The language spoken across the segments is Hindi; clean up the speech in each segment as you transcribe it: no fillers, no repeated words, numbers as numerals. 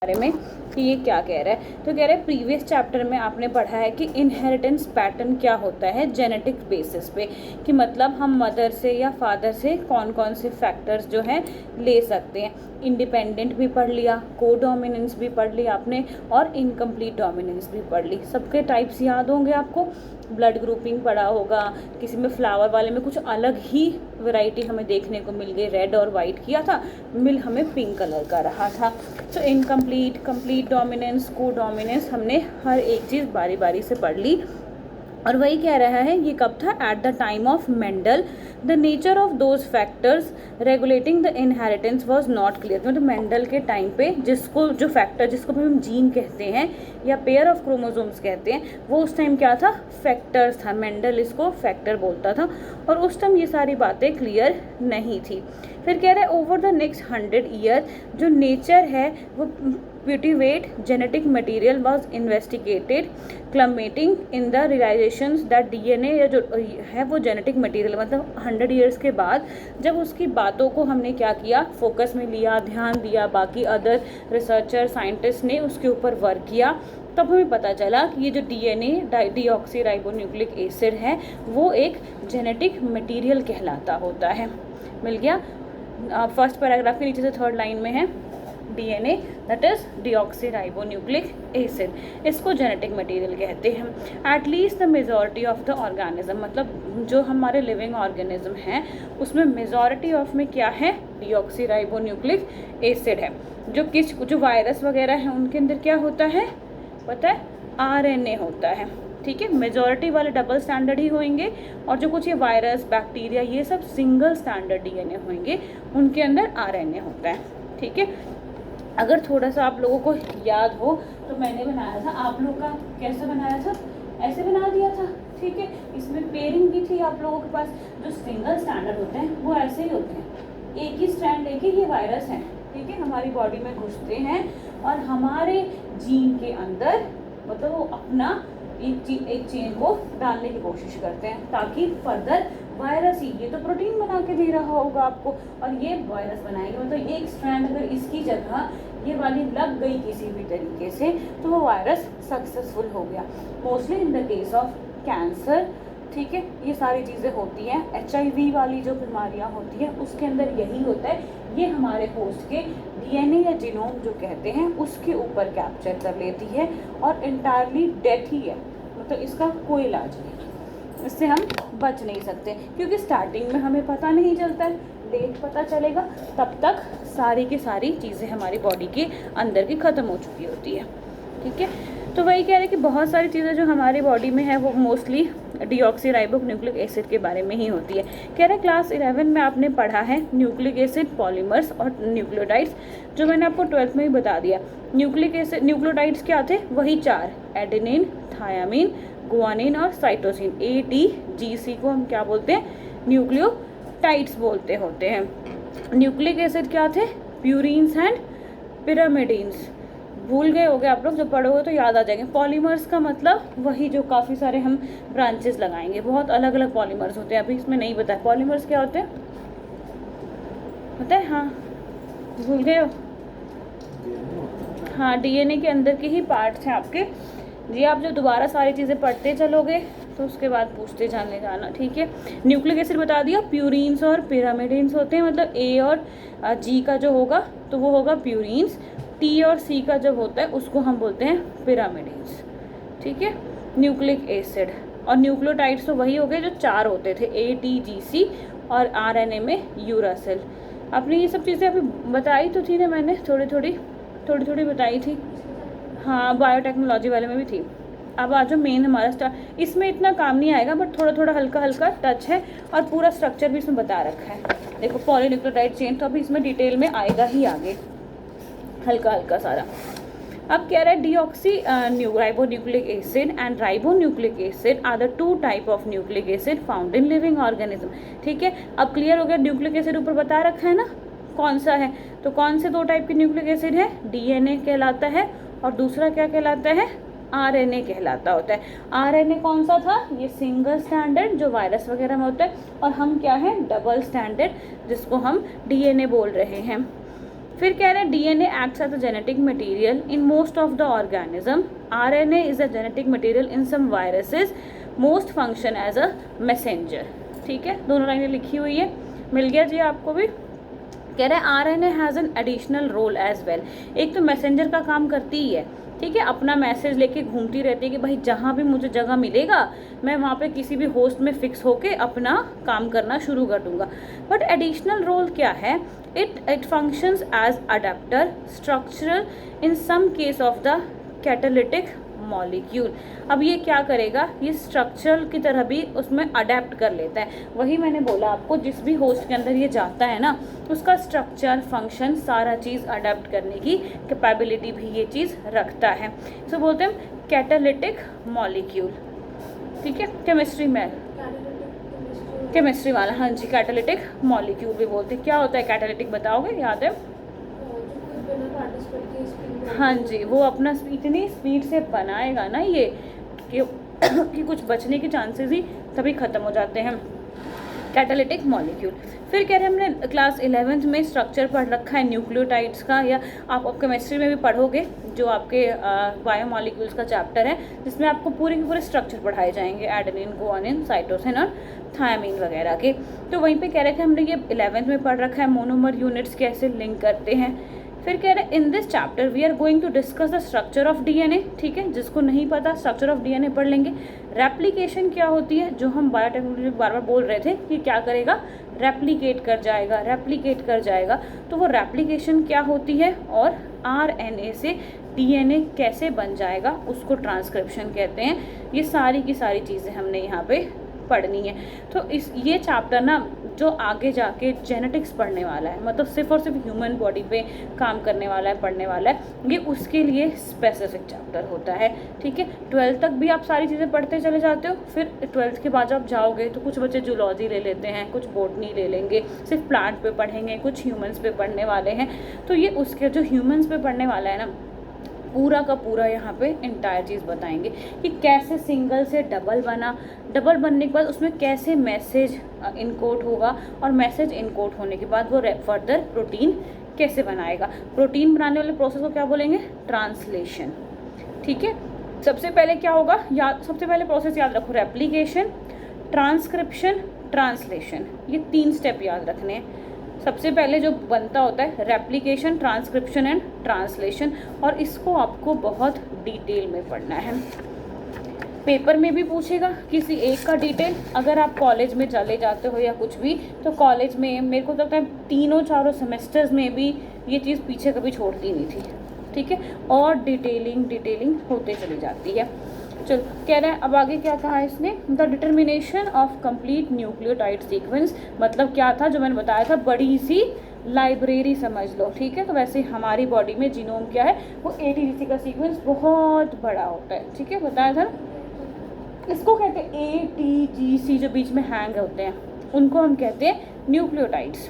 बारे में कि ये क्या कह रहा है। तो कह रहा है प्रीवियस चैप्टर में आपने पढ़ा है कि इनहेरिटेंस पैटर्न क्या होता है जेनेटिक बेसिस पे, कि मतलब हम मदर से या फादर से कौन कौन से फैक्टर्स जो हैं ले सकते हैं। इंडिपेंडेंट भी पढ़ लिया, को डोमिनेंस भी पढ़ लिया आपने, और इनकम्प्लीट डोमिनेंस भी पढ़ ली। सबके टाइप्स याद होंगे आपको, ब्लड ग्रुपिंग पढ़ा होगा, किसी में फ्लावर वाले में कुछ अलग ही वैरायटी हमें देखने को मिल गई, रेड और वाइट किया था, मिल हमें पिंक कलर का रहा था। तो इनकम्प्लीट, कंप्लीट डोमिनेंस, को डोमिनेंस, हमने हर एक चीज़ बारी बारी से पढ़ ली। और वही कह रहा है ये कब था, at the time of Mendel the nature of those factors regulating the inheritance was not clear. मतलब मेंडल के टाइम पे जिसको जो फैक्टर, जिसको हम जीन कहते हैं या पेयर ऑफ क्रोमोसोम्स कहते हैं, वो उस टाइम क्या था, फैक्टर्स था। मेंडल इसको फैक्टर बोलता था और उस टाइम ये सारी बातें क्लियर नहीं थी। फिर कह रहे हैं ओवर द नेक्स्ट 100 ईयर जो नेचर है वो putative genetic material was investigated culminating in the realisations that DNA या जो है वो जेनेटिक मटेरियल, मतलब 100 ईयर्स के बाद जब उसकी बातों को हमने क्या किया, फोकस में लिया, ध्यान दिया, बाकी अदर रिसर्चर साइंटिस्ट ने उसके ऊपर वर्क किया, तब हमें पता चला कि ये जो डीएनए डीऑक्सीराइबोन्यूक्लिक एसिड है वो एक जेनेटिक मटेरियल कहलाता होता है। मिल गया। फर्स्ट पैराग्राफ के नीचे से थर्ड लाइन में है DNA that is deoxyribonucleic acid, इसको जेनेटिक मटेरियल कहते हैं। At least the majority of the organism, मतलब जो हमारे लिविंग ऑर्गेनिज्म हैं उसमें मेजॉरिटी ऑफ में क्या है, डीऑक्सीराइबोन्यूक्लिक एसिड है। जो वायरस वगैरह हैं उनके अंदर क्या होता है पता है, आरएनए होता है। ठीक है, मेजॉरिटी वाले डबल स्टैंडर्ड ही होंगे और जो कुछ ये वायरस, बैक्टीरिया, ये सब सिंगल स्टैंडर्ड डीएनए होंगे, उनके अंदर आरएनए होता है। ठीक है, अगर थोड़ा सा आप लोगों को याद हो तो मैंने बनाया था, आप लोग का कैसे बनाया था, ऐसे बना दिया था। ठीक है, इसमें पेयरिंग भी थी आप लोगों के पास। जो सिंगल स्टैंडर्ड होते हैं वो ऐसे ही होते हैं, एक ही स्ट्रैंड लेके ये वायरस हैं, ठीक है, हमारी बॉडी में घुसते हैं और हमारे जीन के अंदर मतलब वो अपना एक चेन को डालने की कोशिश करते हैं ताकि फर्दर वायरस ही, ये तो प्रोटीन बना के दे रहा होगा आपको और ये वायरस बनाएंगे, मतलब एक स्ट्रैंड अगर इसकी जगह ये वाली लग गई किसी भी तरीके से तो वो वायरस सक्सेसफुल हो गया। Mostly in the case of cancer, ठीक है, ये सारी चीज़ें होती हैं। HIV वाली जो बीमारियां होती हैं उसके अंदर यही होता है, ये हमारे होस्ट के DNA या जीनोम जो कहते हैं उसके ऊपर कैप्चर कर लेती है और इंटायरली डेथ ही है, मतलब इसका कोई इलाज नहीं, इससे हम बच नहीं सकते क्योंकि स्टार्टिंग में हमें पता नहीं चलता है, लेट पता चलेगा, तब तक सारी की सारी चीज़ें हमारी बॉडी के अंदर की ख़त्म हो चुकी होती है। ठीक है, तो वही कह रहे हैं कि बहुत सारी चीज़ें जो हमारी बॉडी में है वो मोस्टली डीऑक्सीराइबोन्यूक्लिक एसिड के बारे में ही होती है। कह रहे हैं क्लास 11 में आपने पढ़ा है न्यूक्लिक एसिड, पॉलीमर्स और न्यूक्लियोटाइड्स, जो मैंने आपको 12th में ही बता दिया। न्यूक्लिक एसिड, न्यूक्लियोटाइड्स क्या थे, वही 4, एडेनिन, थायामीन, गुआनिन और साइटोसिन। ATGC को हम क्या बोलते हैं, न्यूक्लियोटाइड्स बोलते होते हैं। न्यूक्लिक एसिड क्या थे, प्यूरिन्स एंड पिरामिडीन्स। भूल गए होगे आप लोग, जब पढ़ोगे तो याद आ जाएंगे। पॉलीमर्स का मतलब वही जो काफ़ी सारे हम ब्रांचेस लगाएंगे, बहुत अलग अलग पॉलीमर्स होते हैं, अभी इसमें नहीं बताया पॉलीमर्स क्या होते हैं, पता है, हाँ भूल गए हो, हाँ DNA के अंदर के ही पार्ट्स हैं आपके जी। आप जब दोबारा सारी चीज़ें पढ़ते चलोगे तो उसके बाद पूछते जाने जाना। ठीक है, न्यूक्लिक एसिड बता दिया, प्यूरिन्स और पिरामिडिन्स होते हैं, मतलब A और G का जो होगा तो वो होगा प्यूरिन्स, T और C का जब होता है उसको हम बोलते हैं पिरामिडिन्स। ठीक है, न्यूक्लिक एसिड। और न्यूक्लियोटाइड्स तो वही हो गए जो 4 होते थे, ATGC और RNA में यूरासिल। आपने ये सब चीज़ें अभी बताई तो थी ना, मैंने थोड़ी थोड़ी बताई थी, हाँ बायोटेक्नोलॉजी वाले में भी थी। अब आज जो मेन हमारा स्टार्ट, इसमें इतना काम नहीं आएगा बट थोड़ा थोड़ा हल्का हल्का टच है और पूरा स्ट्रक्चर भी इसमें बता रखा है। देखो पॉलीन्यूक्लियोटाइड चेन तो अभी इसमें डिटेल में आएगा ही आगे, हल्का हल्का सारा। अब कह रहा है deoxyribonucleic acid and ribonucleic acid are the 2 type of nucleic acid found in living organism. ठीक है, अब क्लियर हो गया, न्यूक्लिक एसिड ऊपर बता रखा है ना कौन सा है, तो कौन से 2 टाइप के न्यूक्लिक एसिड है, DNA कहलाता है और दूसरा क्या कहलाता है, RNA कहलाता होता है। RNA कौन सा था, ये सिंगल स्टैंडर्ड जो वायरस वगैरह में होता है, और हम क्या है, डबल स्टैंडर्ड जिसको हम DNA बोल रहे हैं। फिर कह रहे हैं DNA acts as a genetic material in most of the organism, RNA is a genetic material in some viruses, most function as a messenger. ठीक है, दोनों लाइनें लिखी हुई है, मिल गया जी आपको भी। कह रहे हैं RNA has an additional role as well, एक तो मैसेंजर का काम करती ही है, ठीक है, अपना मैसेज लेके घूमती रहती है कि भाई जहाँ भी मुझे जगह मिलेगा मैं वहाँ पे किसी भी होस्ट में फिक्स होके अपना काम करना शुरू कर दूंगा। बट एडिशनल रोल क्या है, it functions as adapter structural in some case of the catalytic molecule. अब ये क्या करेगा, ये स्ट्रक्चरल की तरह भी उसमें अडेप्ट कर लेता है। वही मैंने बोला आपको, जिस भी होस्ट के अंदर ये जाता है ना, उसका स्ट्रक्चर फंक्शन सारा चीज़ अडेप्ट करने की कैपेबिलिटी भी ये चीज़ रखता है। इसे बोलते हैं कैटालिटिक मॉलिक्यूल। ठीक है, केमिस्ट्री में केमिस्ट्री वाला, हाँ जी, कैटालिटिक मॉलिक्यूल भी बोलते हैं। क्या होता है कैटालिटिक, बताओगे, याद है? हाँ जी, वो अपना इतनी स्पीड से बनाएगा ना ये कि कुछ बचने के चांसेस ही तभी ख़त्म हो जाते हैं, कैटालिटिक मॉलिक्यूल। फिर कह रहे हैं हमने क्लास 11th में स्ट्रक्चर पढ़ रखा है न्यूक्लियोटाइड्स का, या आप केमिस्ट्री में भी पढ़ोगे, जो आपके बायोमॉलिक्यूल्स का चैप्टर है, जिसमें आपको पूरे के पूरे स्ट्रक्चर पढ़ाए जाएंगे, एडेनिन, गुआनिन, साइटोसिन और थायमीन वगैरह के। तो वहीं पे कह रहे थे हमने ये 11th में पढ़ रखा है, मोनोमर यूनिट्स कैसे लिंक करते हैं। फिर कह रहे हैं in this chapter we are going to discuss the structure of DNA. ठीक है, जिसको नहीं पता स्ट्रक्चर ऑफ डीएनए पढ़ लेंगे। रेप्लिकेशन क्या होती है, जो हम बायोटेक्नोलॉजी बार बार बोल रहे थे कि क्या करेगा, रेप्लिकेट कर जाएगा, रेप्लिकेट कर जाएगा। तो वो रेप्लिकेशन क्या होती है, और आरएनए से डीएनए कैसे बन जाएगा, उसको ट्रांसक्रिप्शन कहते हैं। ये सारी की सारी चीज़ें हमने यहाँ पे पढ़नी है। तो ये चैप्टर ना जो आगे जाके जेनेटिक्स पढ़ने वाला है, मतलब सिर्फ और सिर्फ ह्यूमन बॉडी पे काम करने वाला है, पढ़ने वाला है, ये उसके लिए स्पेसिफिक चैप्टर होता है। ठीक है, 12th तक भी आप सारी चीज़ें पढ़ते चले जाते हो। फिर 12th के बाद जब जाओगे तो कुछ बच्चे जूलॉजी ले लेते हैं, कुछ बॉटनी ले लेंगे, सिर्फ प्लांट पे पढ़ेंगे, कुछ ह्यूमन्स पे पढ़ने वाले हैं। तो ये उसके जो ह्यूमन्स पे पढ़ने वाला है ना, पूरा का पूरा यहाँ पे इंटायर चीज़ बताएंगे कि कैसे सिंगल से डबल बना, डबल बनने के बाद उसमें कैसे मैसेज इनकोड होगा, और मैसेज इनकोड होने के बाद वो फर्दर प्रोटीन कैसे बनाएगा। प्रोटीन बनाने वाले प्रोसेस को क्या बोलेंगे, ट्रांसलेशन। ठीक है, सबसे पहले क्या होगा, सबसे पहले प्रोसेस याद रखो, रेप्लिकेशन, ट्रांसक्रिप्शन, ट्रांसलेशन, ये 3 स्टेप याद रखने हैं। सबसे पहले जो बनता होता है रेप्लिकेशन, ट्रांसक्रिप्शन एंड ट्रांसलेशन, और इसको आपको बहुत डिटेल में पढ़ना है। पेपर में भी पूछेगा किसी एक का डिटेल। अगर आप कॉलेज में चले जाते हो या कुछ भी, तो कॉलेज में मेरे को लगता है 3-4 सेमेस्टर्स में भी ये चीज़ पीछे कभी छोड़ती नहीं थी। ठीक है, और डिटेलिंग होते चली जाती है। चलो, कह रहे हैं अब आगे क्या कहा है इसने, the determination of complete nucleotide sequence. मतलब क्या था, जो मैंने बताया था, बड़ी सी लाइब्रेरी समझ लो। ठीक है, तो वैसे हमारी बॉडी में जीनोम क्या है, वो ATGC का सीक्वेंस बहुत बड़ा होता है। ठीक है, बताया था ना, इसको कहते हैं ATGC, जो बीच में हैंग होते हैं उनको हम कहते हैं न्यूक्लियोटाइड्स।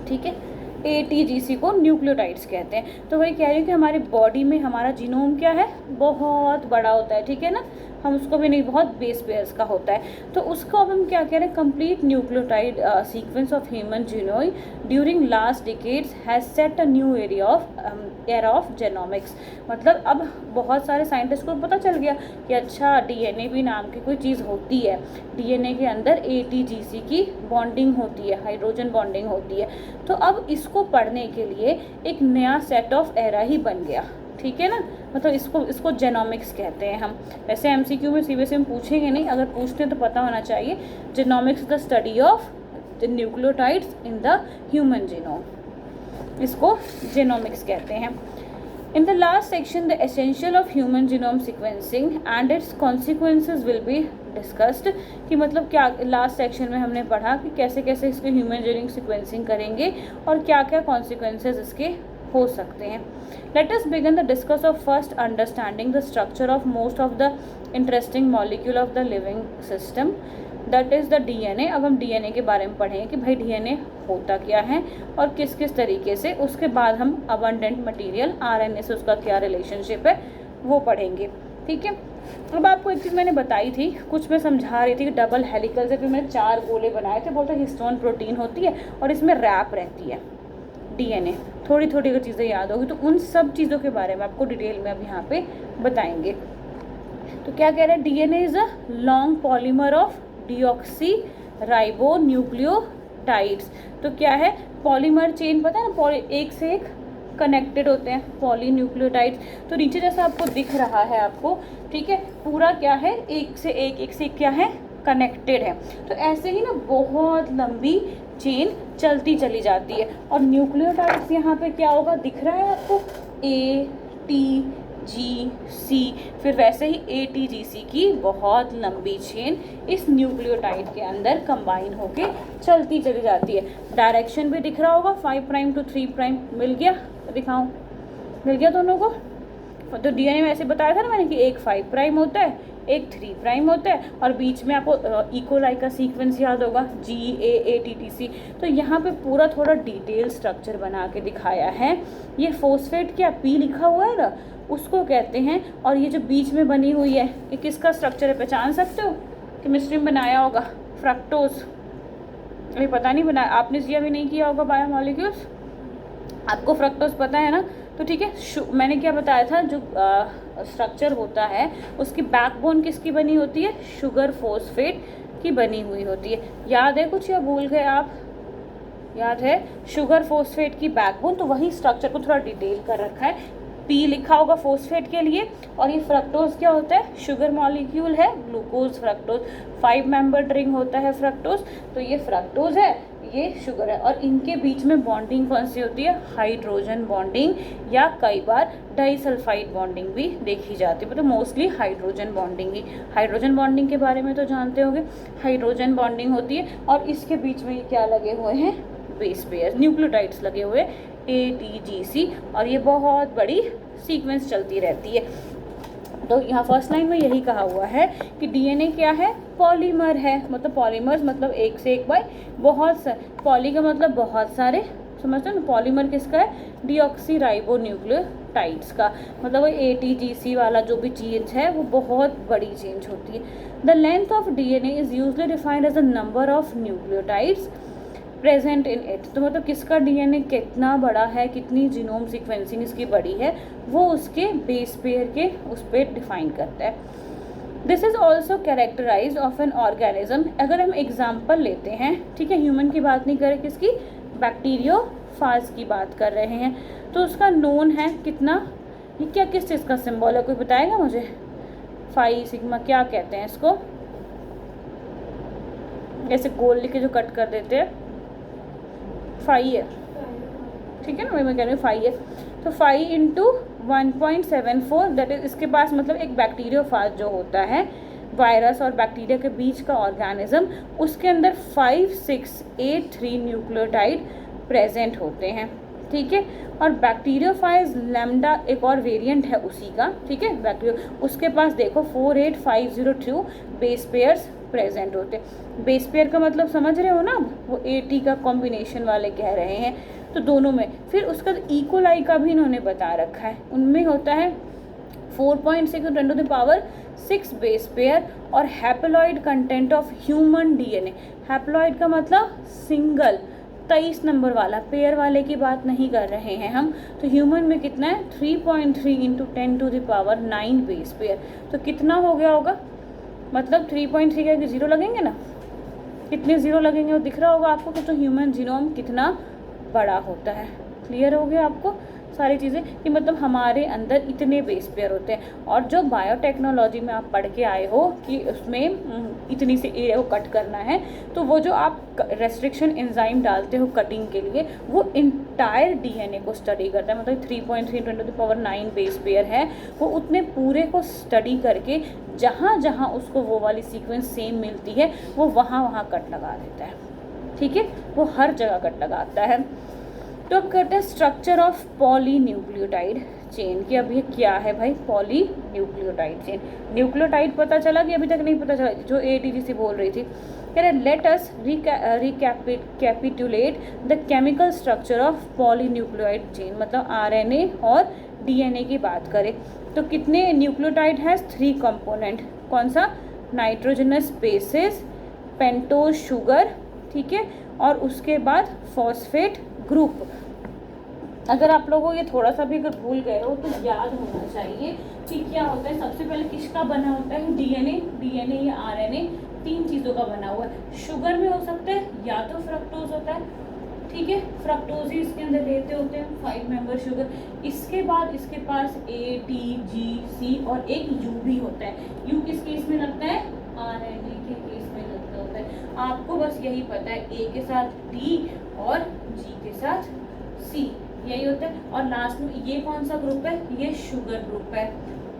ठीक है, ATGC को न्यूक्लियोटाइड्स कहते हैं। तो वही कह रही हूँ कि हमारी बॉडी में हमारा जीनोम क्या है, बहुत बड़ा होता है। ठीक है ना, हम उसको भी नहीं, बहुत बेस पेयर्स का होता है। तो उसको अब हम क्या कह रहे हैं, complete nucleotide sequence of human genome during last decades has set a new era of genomics. मतलब अब बहुत सारे साइंटिस्ट को पता चल गया कि अच्छा, डीएनए भी नाम की कोई चीज़ होती है, डीएनए के अंदर ATGC की बॉन्डिंग होती है, हाइड्रोजन बॉन्डिंग होती है। तो अब इसको पढ़ने के लिए एक नया सेट ऑफ एरा ही बन गया। ठीक है ना, मतलब इसको जेनोमिक्स कहते हैं हम। वैसे MCQ में CBSE में पूछेंगे नहीं, अगर पूछते हैं तो पता होना चाहिए। Genomics the study of the nucleotides in the human genome, इसको जेनोमिक्स कहते हैं। In the last section, the essential of human genome sequencing and its consequences will be discussed। कि मतलब क्या लास्ट सेक्शन में हमने पढ़ा कि कैसे कैसे इसके ह्यूमन जीनोम सीक्वेंसिंग करेंगे और क्या क्या कॉन्सिक्वेंसेज इसके हो सकते हैं। Let us begin the discuss of first understanding the structure of most of the interesting molecule of the living system, that is the DNA। अब हम DNA के बारे में पढ़ेंगे कि भाई DNA होता क्या है और किस किस तरीके से। उसके बाद हम अबंडेंट मटेरियल RNA से उसका क्या रिलेशनशिप है वो पढ़ेंगे। ठीक है, अब आपको एक चीज़ मैंने बताई थी, कुछ मैं समझा रही थी कि डबल हेलिकल से फिर मैंने 4 गोले बनाए थे, बोलते हिस्टोन प्रोटीन होती है और इसमें रैप रहती है DNA। थोड़ी थोड़ी अगर चीज़ें याद होगी तो उन सब चीज़ों के बारे में आपको डिटेल में अब यहाँ पे बताएंगे। तो क्या कह रहे हैं, DNA is a long polymer of deoxy ribo nucleotides. तो क्या है, पॉलीमर चेन पता है ना, एक से एक कनेक्टेड होते हैं पॉली न्यूक्लियोटाइड्स। तो नीचे जैसा आपको दिख रहा है आपको, ठीक है, पूरा क्या है, एक से एक क्या है, कनेक्टेड है। तो ऐसे ही ना बहुत लंबी चेन चलती चली जाती है। और न्यूक्लियोटाइड्स यहाँ पे क्या होगा, दिख रहा है आपको, ए टी जी सी, फिर वैसे ही ए टी जी सी की बहुत लंबी चेन इस न्यूक्लियोटाइड के अंदर कंबाइन होके चलती चली जाती है। डायरेक्शन भी दिख रहा होगा, 5 प्राइम टू 3 प्राइम। मिल गया, दिखाऊं, मिल गया दोनों को। तो डीएनए में ऐसे बताया था ना मैंने कि एक 5 प्राइम होता है, एक 3 प्राइम होता है, और बीच में आपको इकोलाई का सीक्वेंस याद होगा, GAATTC। तो यहाँ पे पूरा थोड़ा डिटेल स्ट्रक्चर बना के दिखाया है। ये फोस्फेट क्या पी लिखा हुआ है ना, उसको कहते हैं। और ये जो बीच में बनी हुई है, ये किसका स्ट्रक्चर है, पहचान सकते हो, केमिस्ट्री में बनाया होगा, फ्रक्टोज। अभी पता नहीं बनाया, आपने जिया भी नहीं किया होगा बायोमॉलिक्यूल्स, आपको फ्रक्टोज पता है ना। तो ठीक है, मैंने क्या बताया था, जो स्ट्रक्चर होता है उसकी बैकबोन किसकी बनी होती है, शुगर फोस्फेट की बनी हुई होती है। याद है कुछ या भूल गए आप, याद है, शुगर फोस्फेट की बैकबोन। तो वही स्ट्रक्चर को थोड़ा डिटेल कर रखा है, पी लिखा होगा फोस्फेट के लिए, और ये फ्रक्टोज क्या होता है, शुगर मॉलिक्यूल है, ग्लूकोज फ्रक्टोज, 5 मेंबर्ड रिंग होता है फ्रक्टोज। तो ये फ्रक्टोज है, ये शुगर है, और इनके बीच में बॉन्डिंग कौन सी होती है, हाइड्रोजन बॉन्डिंग, या कई बार डाइसल्फाइड बॉन्डिंग भी देखी जाती है। मतलब मोस्टली हाइड्रोजन बॉन्डिंग ही, हाइड्रोजन बॉन्डिंग के बारे में तो जानते होंगे, हाइड्रोजन बॉन्डिंग होती है। और इसके बीच में ये क्या लगे हुए हैं, बेस पेयर न्यूक्लियोटाइड्स लगे हुए, ATGC, और ये बहुत बड़ी सीक्वेंस चलती रहती है। तो यहाँ फर्स्ट लाइन में यही कहा हुआ है कि डीएनए क्या है, पॉलीमर है। मतलब पॉलीमर्स मतलब एक से एक बाय बहुत सारे, पॉली का मतलब बहुत सारे, समझते हो ना। पॉलीमर किसका है, डीऑक्सी राइबो न्यूक्लियोटाइड्स का। मतलब वो ATGC वाला जो भी चेंज है वो बहुत बड़ी चेंज होती है। The length of DNA is usually defined as the number of nucleotides present in it. तो मतलब किसका डीएनए कितना बड़ा है, कितनी जीनोम सीक्वेंसिंग इसकी बड़ी है, वो उसके बेस पेयर के उस पर डिफाइन करता है। This is also characterize of an organism. अगर हम एग्जाम्पल लेते हैं, ठीक है, ह्यूमन की बात नहीं कर रहे, किसकी, बैक्टीरियोफाज की बात कर रहे हैं। तो उसका नोन है कितना, ये क्या किस चीज़ का सिंबल है, कोई बताएगा मुझे, फाई सिग्मा क्या कहते हैं इसको, ऐसे गोल लिख के जो कट कर देते हैं, फाई है, ठीक है ना, मैं कह रही हूँ फाई है। तो 5 इंटू 1.74, दैट इज, इसके पास मतलब एक बैक्टीरियोफाज जो होता है, वायरस और बैक्टीरिया के बीच का ऑर्गेनिज्म, उसके अंदर 5683 न्यूक्लियोटाइड प्रेजेंट होते हैं, ठीक है। और बैक्टीरियोफाइज लैम्डा एक और वेरिएंट है उसी का, ठीक है, बैक्टीरियो, उसके पास देखो 48502 बेस पेयर्स प्रेजेंट होते। बेस पेयर का मतलब समझ रहे हो ना, वो AT का कॉम्बिनेशन वाले कह रहे हैं। तो दोनों में, फिर उसका इकोलाई का भी इन्होंने बता रखा है, उनमें होता है 4.6 × 10⁻6 बेस पेयर। और haploid content of human DNA, haploid का मतलब सिंगल 23 नंबर वाला, पेयर वाले की बात नहीं कर रहे हैं हम। तो ह्यूमन में कितना है, 3.3 × 10⁹ बेस पेयर। तो कितना हो गया होगा, मतलब 3.3 के 0 लगेंगे ना, कितने 0 लगेंगे वो दिख रहा होगा आपको कि तो ह्यूमन जीनोम कितना बड़ा होता है। क्लियर हो गया आपको सारी चीज़ें, कि मतलब हमारे अंदर इतने बेस पेयर होते हैं। और जो बायोटेक्नोलॉजी में आप पढ़ के आए हो कि उसमें इतनी से एरिया को कट करना है, तो वो जो आप रेस्ट्रिक्शन एंजाइम डालते हो कटिंग के लिए, वो इंटायर डीएनए को स्टडी करता है। मतलब 3.3 × 10⁹ बेस पेयर है, वो उतने पूरे को स्टडी करके जहाँ जहाँ उसको वो वाली सीक्वेंस सेम मिलती है, वो वहाँ वहाँ कट लगा देता है, ठीक है, वो हर जगह कट लगाता है। तो अब करते हैं स्ट्रक्चर ऑफ पॉलीन्यूक्लियोटाइड चेन, कि अब ये क्या है भाई, पॉलीन्यूक्लियोटाइड चेन। न्यूक्लियोटाइड पता चला कि अभी तक नहीं पता चला, जो ATGC बोल रही थी। कह रहे let us recapitulate the chemical structure of polynucleotide chain. मतलब RNA और DNA की बात करें तो कितने न्यूक्लियोटाइड है, 3 कंपोनेंट। कौन सा, नाइट्रोजनस बेसिस, पेंटोज शुगर, ठीक है, और उसके बाद फॉस्फेट ग्रुप। अगर आप लोगों को ये थोड़ा सा भी अगर भूल गए हो तो याद होना चाहिए कि क्या होता है। सबसे पहले किसका बना होता है? डीएनए या आरएनए, 3 चीज़ों का बना हुआ है। शुगर में हो सकता है या तो फ्रक्टोज होता है, ठीक है, फ्रक्टोज ही इसके अंदर लेते होते हैं 5 मेंबर शुगर। इसके बाद इसके पास ए, टी, जी, सी और एक यू भी होता है। यू किस केस में लगता है? आरएनए के केस में लगता होता है। आपको बस यही पता है, ए के साथ टी और जी के साथ सी, यही होता है। और लास्ट में ये कौन सा ग्रुप है? ये शुगर ग्रुप है।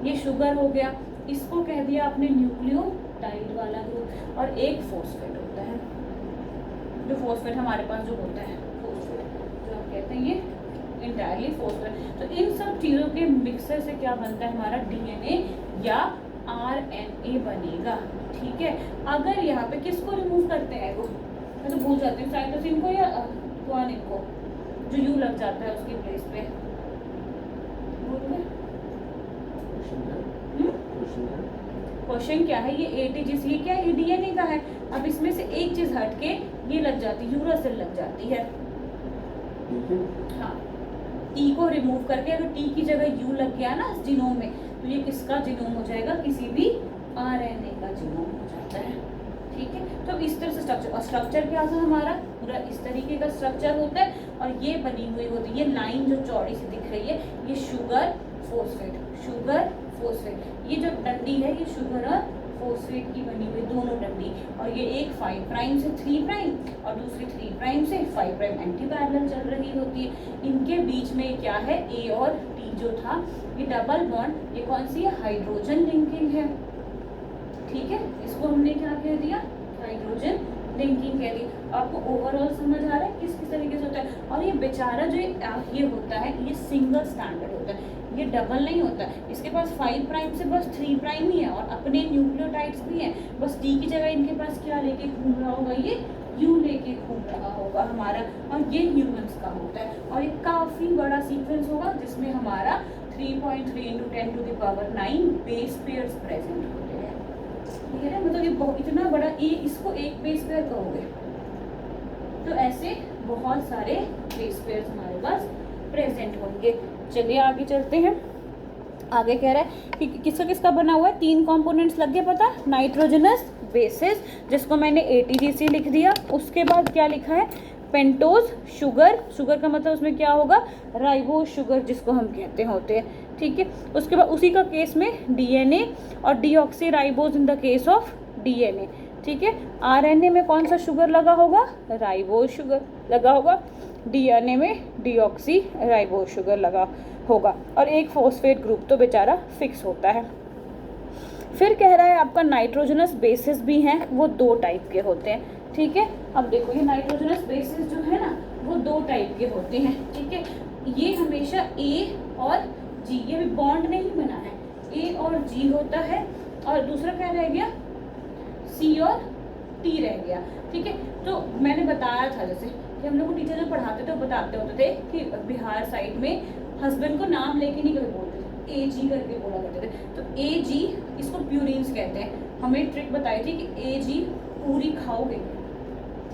ये शुगर हो गया, इसको कह दिया आपने न्यूक्लियोटाइड वाला ग्रुप। और एक फॉस्फेट होता है, जो फॉस्फेट हमारे पास जो होता है, फॉस्फेट जो आप कहते हैं ये इंटायरली फॉस्फेट। तो इन सब चीज़ों के मिक्सर से क्या बनता है? हमारा डीएनए या आरएनए बनेगा, ठीक है। अगर यहाँ पे किसको रिमूव करते हैं, वो मैं तो भूल जाती हूँ, साइटोसिन को या गुआनिन को, जो यू लग जाता है उसकी प्लेस पे, क्वेश्चन क्या है? ये एटीजीसी क्या है? डीएनए का है। अब इसमें से एक चीज हट के ये लग जाती है, यूरासिल लग जाती है। हाँ, टी को रिमूव करके अगर टी की जगह यू लग गया ना जीनोम में, तो ये किसका जीनोम हो जाएगा? किसी भी आरएनए का जीनोम हो जाता है, ठीक है। तो इस तरह से स्ट्रक्चर, और स्ट्रक्चर क्या था हमारा? पूरा इस तरीके का स्ट्रक्चर होता है। और ये बनी हुई होती है, ये लाइन जो चौड़ी सी दिख रही है, ये शुगर फोस्फेट, शुगर फोस्फेट। ये जो डंडी है ये शुगर और फोस्फेट की बनी हुई, दोनों डंडी। और ये एक 5 प्राइम से 3 प्राइम और दूसरी 3 प्राइम से 5 प्राइम एंटी पैरेलल चल रही होती है। इनके बीच में क्या है? ए और टी जो था ये डबल बॉन्ड, ये कौन सी है? हाइड्रोजन लिंकिंग है, ठीक है। इसको हमने क्या कह दिया? हाइड्रोजन लिंकिंग कह दी। आपको ओवरऑल समझ आ रहा है किस किस तरीके से होता है। और ये बेचारा जो ये होता है, ये सिंगल स्टैंडर्ड होता है, ये डबल नहीं होता है। इसके पास 5 प्राइम से बस 3 प्राइम ही है और अपने न्यूक्लियोटाइड्स भी हैं। बस टी की जगह इनके पास क्या लेके घूम रहा होगा? ये यू लेके घूम रहा होगा हमारा। और ये ह्यूमंस का होता है। और ये काफ़ी बड़ा सीक्वेंस होगा जिसमें हमारा 3.3 × 10⁹ बेस पेयर्स प्रेजेंट होते हैं, ठीक है। मतलब ये बहुत इतना बड़ा, इसको एक बेस पेयर कहोगे तो ऐसे बहुत सारे बेस पेयर्स हमारे पास प्रेजेंट होंगे। चलिए आगे चलते हैं। आगे कह रहा है कि किसका किसका बना हुआ है? 3 कंपोनेंट्स लग गए पता, नाइट्रोजनस बेसिस जिसको मैंने एटीजीसी लिख दिया। उसके बाद क्या लिखा है? पेंटोज शुगर, शुगर का मतलब उसमें क्या होगा? राइबोज शुगर जिसको हम कहते होते हैं, ठीक है। उसके बाद उसी का केस में डीएनए और deoxy ribose in the case of DNA, ठीक है। आरएनए में कौन सा शुगर लगा होगा? राइबोज शुगर लगा होगा। डीएनए में डीऑक्सी राइबोज शुगर लगा होगा। और एक फॉस्फेट ग्रुप तो बेचारा फिक्स होता है। फिर कह रहा है आपका नाइट्रोजनस बेसिस भी हैं, वो 2 टाइप के होते हैं, ठीक है। अब देखो ये नाइट्रोजनस बेसिस जो है ना वो 2 टाइप के होते हैं, ठीक है। ये हमेशा ए और जी, ये भी बॉन्ड नहीं बना है, ए और जी होता है। और दूसरा क्या रह गया? सी और टी रह गया, ठीक है। तो मैंने बताया था जैसे कि हम लोग को टीचर जो पढ़ाते थे वो बताते होते थे कि बिहार साइड में हस्बैंड को नाम लेके नहीं कभी बोलते थे, ए जी करके बोला करते थे। तो ए जी इसको प्यूरिन्स कहते हैं। हमें ट्रिक बताई थी कि ए जी पूरी खाओगे,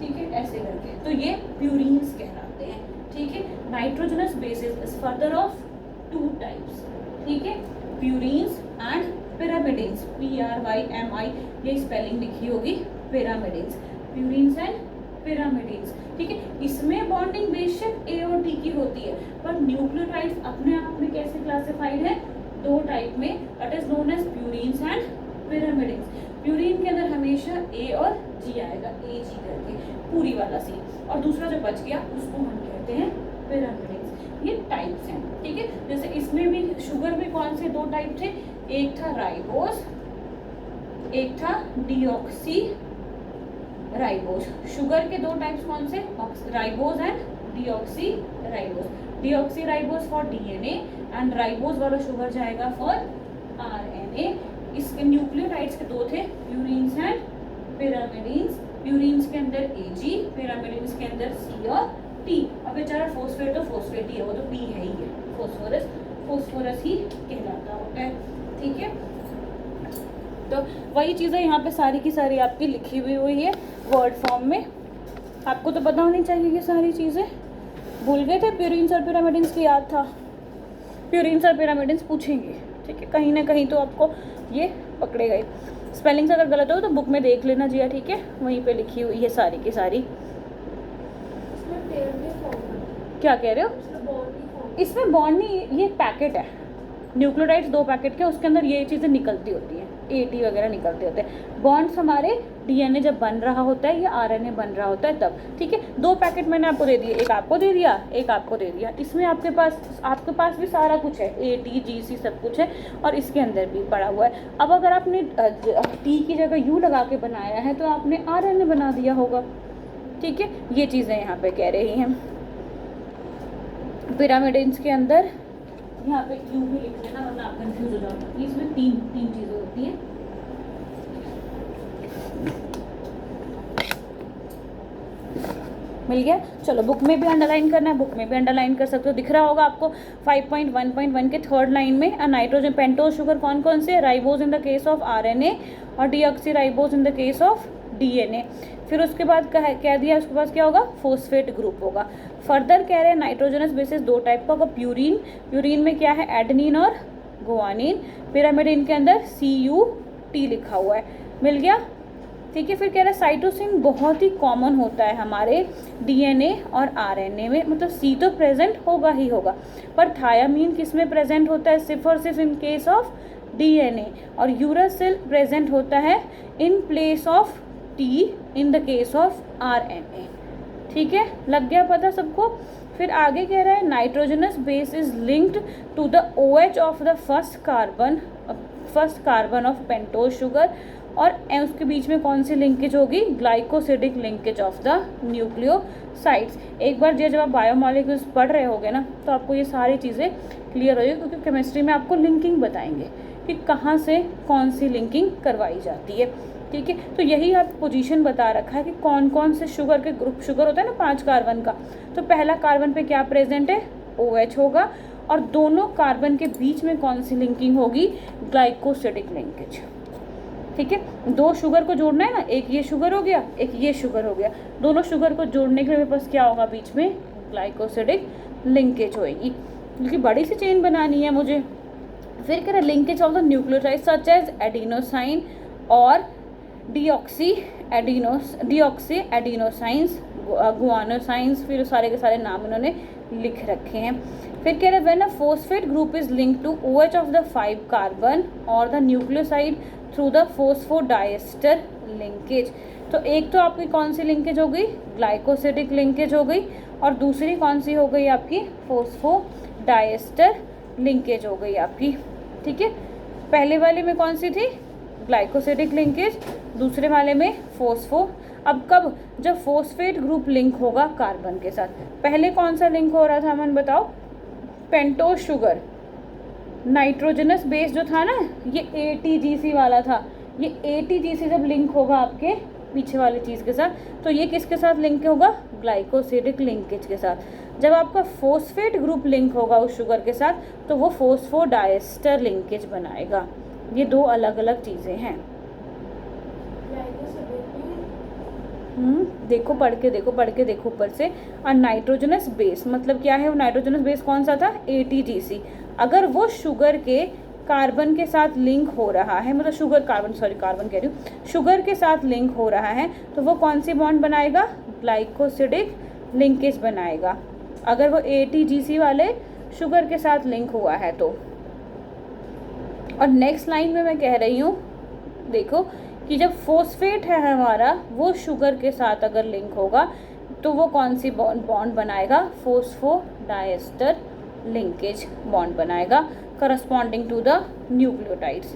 ठीक है, ऐसे करके। तो ये प्यूरिन्स कहलाते हैं, ठीक है। Nitrogenous bases is further of 2 types, ठीक है, प्यूरिन्स एंड पिरामिडिन्स, PRYMI, ये स्पेलिंग लिखी होगी, पिरामिडिन्स, प्यूरिन्स एंड पिरामिडिन्स, ठीक है। इसमें बॉन्डिंग बेशक ए और टी की होती है, पर न्यूक्लियोटाइड्स अपने आप में कैसे क्लासिफाइड है? 2 टाइप में, that is known as purines and pyrimidines. Purine के अंदर हमेशा ए और जी आएगा, ए जी करके पूरी वाला सी, और दूसरा जो बच गया उसको हम कहते हैं पिरामिडिन्स। ये टाइप्स हैं, ठीक है। जैसे इसमें भी शुगर में कौन से 2 टाइप थे? एक था राइबोज, एक था डीऑक्सी राइबोज। शुगर के 2 टाइप्स कौन से? Ribose and deoxy ribose. Deoxy ribose for DNA and ribose वाला शुगर जाएगा फॉर आरएनए। इसके न्यूक्लियोटाइड्स के 2 थे, प्यूरिन्स एंड पिरामिडिन्स। प्यूरिन्स के अंदर एजी, पिरामिडिन्स के अंदर सी और टी। अब बेचारा फॉस्फेट तो फॉस्फेट ही है, वो तो पी है ही है, फॉस्फोरस फॉस्फोरस ही कहलाता होता है, ठीक है। तो वही चीज़ें यहाँ पे सारी की सारी आपकी लिखी हुई है वर्ड फॉर्म में। आपको तो पता होनी चाहिए ये सारी चीज़ें, भूल गए थे प्यूरिन्स और पिरामिडिन्स की याद था, प्यूरिन्स और पिरामिडिन्स पूछेंगे, ठीक है, कहीं ना कहीं तो आपको ये पकड़े गए। स्पेलिंग्स अगर गलत हो तो बुक में देख लेना जिया, ठीक है, वहीं पे लिखी हुई है सारी की सारी। क्या कह रहे हो? इसमें बॉन्ड नहीं, ये पैकेट है, न्यूक्लियोटाइड्स 2 पैकेट के, उसके अंदर ये चीज़ें निकलती होती हैं, एटी वगैरह निकलते होते हैं। बॉन्ड्स हमारे डीएनए जब बन रहा होता है या आरएनए बन रहा होता है तब, ठीक है। 2 पैकेट मैंने आपको दे दिए, एक आपको दे दिया, एक आपको दे दिया। इसमें आपके पास भी सारा कुछ है, एटी जीसी सब कुछ है, और इसके अंदर भी पड़ा हुआ है। अब अगर आपने टी की जगह यू लगा के बनाया है तो आपने आरएनए बना दिया होगा, ठीक है। ये चीज़ें यहाँ पे कह रही हैं। पिरामिड्स के अंदर यहाँ पे यू भी लिख लेना वरना आप कंफ्यूज हो जाओगे। इसमें तीन चीज़ें होती हैं। मिल गया? चलो बुक में भी अंडरलाइन करना है, बुक में भी अंडरलाइन कर सकते हो, दिख रहा होगा आपको 5.1.1 के 3rd लाइन में। नाइट्रोजन पेंटोज शुगर कौन कौन से? Ribose in the case of RNA और deoxyribose in the case of DNA. फिर उसके बाद कह दिया, उसके बाद क्या होगा? फोस्फेट ग्रुप होगा। फर्दर कह रहे हैं नाइट्रोजनस बेसिस 2 टाइप का होगा, प्यूरिन, प्यूरिन में क्या है? एडेनिन और गुआनिन। पिरामिडिन के अंदर CUT लिखा हुआ है। मिल गया? ठीक है। फिर कह रहा है साइटोसिन बहुत ही कॉमन होता है हमारे डीएनए और आरएनए में, मतलब सी तो प्रेजेंट होगा ही होगा, पर थायामीन किस में प्रेजेंट होता है? सिर्फ और सिर्फ इन केस ऑफ डीएनए। और यूरासिल प्रेजेंट होता है in place of T in the case of RNA. ठीक है, लग गया पता सबको। फिर आगे कह रहा है nitrogenous base is linked to the OH of the first carbon of pentose sugar, और उसके बीच में कौन सी लिंकेज होगी? Glycosidic linkage of the nucleosides. एक बार जब आप बायोमॉलिक्यूल्स पढ़ रहे होगे ना तो आपको ये सारी चीज़ें क्लियर हो जाएगी, क्योंकि केमिस्ट्री में आपको लिंकिंग बताएंगे कि कहाँ से कौन सी लिंकिंग करवाई जाती है। ठीक है, तो यही आप पोजीशन बता रखा है कि कौन कौन से शुगर के ग्रुप, शुगर होता है ना 5 कार्बन का, तो पहला कार्बन पे क्या प्रेजेंट है? OH होगा, और दोनों कार्बन के बीच में कौन सी लिंकिंग होगी? Glycosidic linkage. ठीक है, 2 शुगर को जोड़ना है ना, एक ये शुगर हो गया, एक ये शुगर हो गया, दोनों शुगर को जोड़ने के लिए मेरे पास क्या होगा? बीच में ग्लाइकोसिडिक लिंकेज होएगी, क्योंकि बड़ी सी चेन बनानी है मुझे। फिर कह रहा है linkage of the nucleotide such as adenosine और डीऑक्सी एडिनोसाइंस, गुआनोसाइंस, फिर सारे के सारे नाम उन्होंने लिख रखे हैं। फिर कह रहे हैं when a phosphate group is linked to OH of the 5 carbon और the nucleoside through the phosphodiester linkage. तो एक तो आपकी कौन सी लिंकेज हो गई? ग्लाइकोसिडिक लिंकेज हो गई, और दूसरी कौन सी हो गई आपकी? फोस्फोडाइएस्टर लिंकेज हो गई आपकी। ठीक है, पहले वाले में कौन सी थी? ग्लाइकोसिडिक लिंकेज, दूसरे वाले में फोस्फो। अब कब? जब फोस्फेट ग्रुप लिंक होगा कार्बन के साथ। पहले कौन सा लिंक हो रहा था मन बताओ? पेंटोज शुगर, नाइट्रोजनस बेस जो था ना, ये ATGC वाला था। ये ATGC जब लिंक होगा आपके पीछे वाली चीज़ के साथ, तो ये किसके साथ लिंक होगा? ग्लाइकोसिडिक लिंकेज के साथ। जब आपका फोस्फेट ग्रुप लिंक होगा उस शुगर के साथ, तो वो फोस्फोडाइएस्टर लिंकेज बनाएगा। ये 2 अलग अलग चीज़ें हैं। देखो पढ़ के देखो ऊपर से। और नाइट्रोजनस बेस मतलब क्या है? वो नाइट्रोजनस बेस कौन सा था? ATGC। अगर वो शुगर के कार्बन के साथ लिंक हो रहा है, मतलब कार्बन कह रही हूँ, शुगर के साथ लिंक हो रहा है, तो वो कौन सी बॉन्ड बनाएगा? ग्लाइकोसिडिक लिंकेज बनाएगा, अगर वो ATGC वाले शुगर के साथ लिंक हुआ है तो। और नेक्स्ट लाइन में मैं कह रही हूँ, देखो कि जब फोस्फेट है हमारा, वो शुगर के साथ अगर लिंक होगा तो वो कौन सी बॉन्ड बनाएगा? फोस्फोडाइएस्टर लिंकेज बॉन्ड बनाएगा, करस्पॉन्डिंग टू द न्यूक्लियोटाइड्स।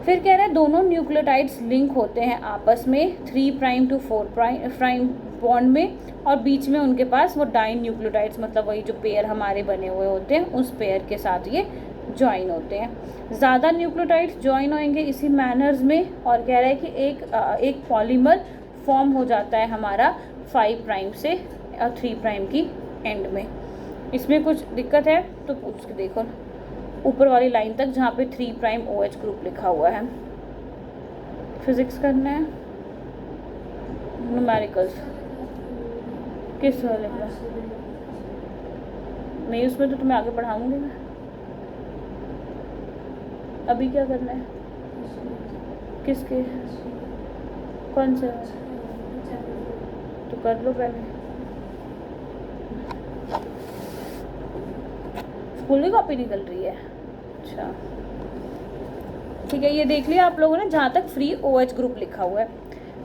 फिर कह रहे हैं दोनों न्यूक्लियोटाइड्स लिंक होते हैं आपस में 3 प्राइम टू 4 प्राइम बॉन्ड में, और बीच में उनके पास वो डाइन न्यूक्लियोटाइड्स, मतलब वही जो पेयर हमारे बने हुए होते हैं, उस पेयर के साथ ये ज्वाइन होते हैं। ज़्यादा न्यूक्लियोटाइड्स ज्वाइन होंगे इसी मैनर्स में, और कह रहा है कि एक पॉलीमर फॉर्म हो जाता है हमारा 5 प्राइम से और 3 प्राइम की एंड में। इसमें कुछ दिक्कत है तो पूछ के देखो ऊपर वाली लाइन तक जहाँ पे 3 प्राइम OH ग्रुप लिखा हुआ है। फिजिक्स करना है, न्यूमेरिकल्स किस वाले का? नहीं उसमें तो तुम्हें आगे पढ़ाऊँगी मैं। अभी क्या करना है? किसके? कौन से? तो कर लो पहले। स्कूल की कॉपी निकल रही है? अच्छा ठीक है, ये देख लिया आप लोगों ने जहाँ तक फ्री OH ग्रुप लिखा हुआ है।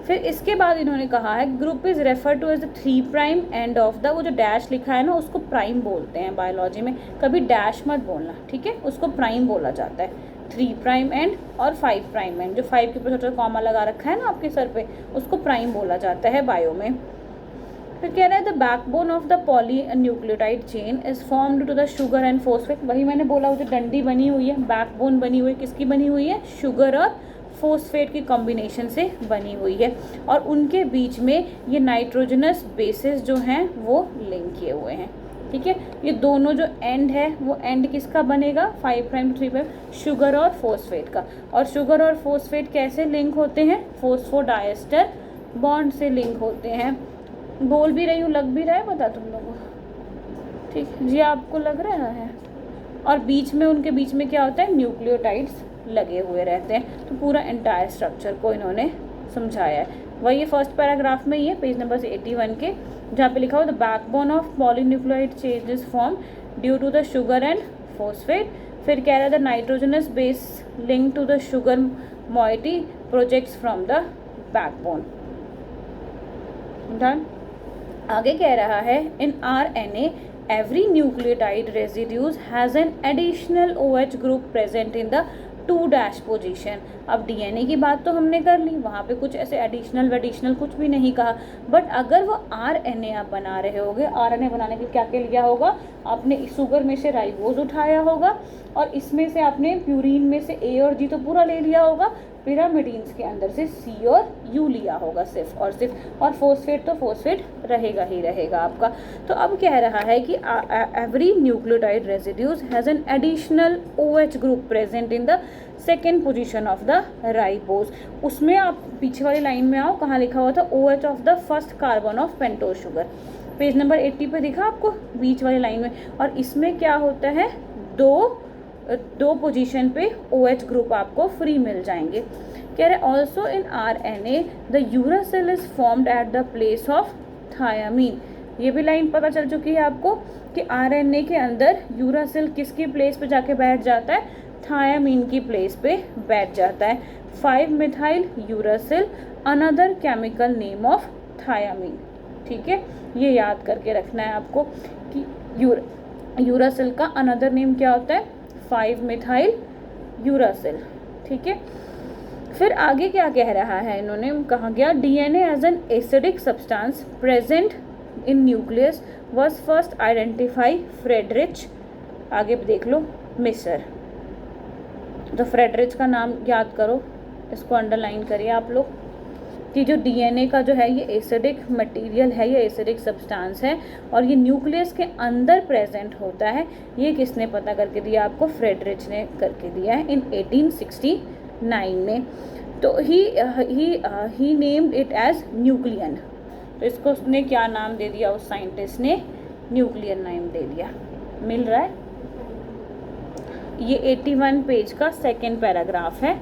फिर इसके बाद इन्होंने कहा है group is refer to as the 3' end of the, वो जो डैश लिखा है ना उसको प्राइम बोलते हैं बायोलॉजी में, कभी डैश मत बोलना, ठीक है, उसको प्राइम बोला जाता है। 3' एंड और 5' एंड, जो 5 के ऊपर छोटा कॉमा लगा रखा है ना आपके सर पे, उसको प्राइम बोला जाता है बायो में। फिर कह रहा है the backbone of the polynucleotide chain is formed to the sugar and phosphate. वही मैंने बोला, वो जो डंडी बनी हुई है, बैकबोन बनी हुई है, किसकी बनी हुई है? शुगर और फोस्फेट की कॉम्बिनेशन से बनी हुई है, और उनके बीच में ये नाइट्रोजनस बेसेस जो हैं वो लिंक किए हुए हैं, ठीक है। ये दोनों जो एंड है वो एंड किसका बनेगा? 5' 3', शुगर और फोस्फेट का। और शुगर और फोस्फेट कैसे लिंक होते हैं? फोस्फोडाइस्टर बॉन्ड से लिंक होते हैं। बोल भी रही हूँ, लग भी रहा है, बता तुम लोगों को, ठीक जी आपको लग रहा है। और बीच में, उनके बीच में क्या होता है? न्यूक्लियोटाइड्स लगे हुए रहते हैं। तो पूरा एंटायर स्ट्रक्चर को इन्होंने समझाया है। वही ये फर्स्ट पैराग्राफ में ही है, पेज नंबर 81 के, जहाँ पे लिखा हुआ the backbone of polynucleotide chain is form due to the sugar and phosphate. फिर कह रहा है the nitrogenous base link to the sugar moiety projects from the backbone. Done. आगे कह रहा है in RNA every nucleotide residues has an additional OH group present in the 2' position. अब DNA की बात तो हमने कर ली, वहाँ पे कुछ ऐसे एडिशनल कुछ भी नहीं कहा। बट अगर वो RNA आप बना रहे होगे, RNA बनाने के लिए क्या क्या लिया होगा? आपने शुगर में से राइबोज उठाया होगा, और इसमें से आपने प्यूरीन में से A और G तो पूरा ले लिया होगा, पिरामिडीन्स के अंदर से C और U लिया होगा सिर्फ और सिर्फ, और फोस्फेट तो फोस्फेट रहेगा ही रहेगा आपका। तो अब कह रहा है कि every nucleotide residues has an additional OH group present in the second position of the ribose. उसमें आप पीछे वाली लाइन में आओ, कहाँ लिखा हुआ था? OH of the first carbon of pentose sugar, page number 80 पे दिखा आपको, बीच वाली लाइन में। और इसमें क्या होता है? दो पोजीशन पे OH ग्रुप आपको फ्री मिल जाएंगे। कह रहे also in RNA the uracil is formed at the place of thymine. ये भी लाइन पता चल चुकी है आपको कि RNA के अंदर यूरासिल किसकी प्लेस पे जाके बैठ जाता है? थायामीन की प्लेस पे बैठ जाता है। 5-methyl uracil another chemical name of thymine, ठीक है, ये याद करके रखना है आपको कि यूरासिल का अनदर नेम क्या होता है? 5-methyl यूरासिल, ठीक है। फिर आगे क्या कह रहा है इन्होंने, कहा गया DNA as an acidic substance present in nucleus was first identify Friedrich. आगे देख लो, मिसर। तो फ्रेडरिच का नाम याद करो, इसको अंडरलाइन करिए आप लोग कि जो DNA का जो है ये एसिडिक मटेरियल है, ये एसिडिक सब्सटेंस है, और ये न्यूक्लियस के अंदर प्रेजेंट होता है। ये किसने पता करके दिया आपको? फ्रेडरिच ने करके दिया है इन 1869 में। तो ही नेम्ड इट एज न्यूक्लियन। तो इसको उसने क्या नाम दे दिया? उस साइंटिस्ट ने न्यूक्लियन नाम दे दिया। मिल रहा है? ये 81 पेज का सेकेंड पैराग्राफ है।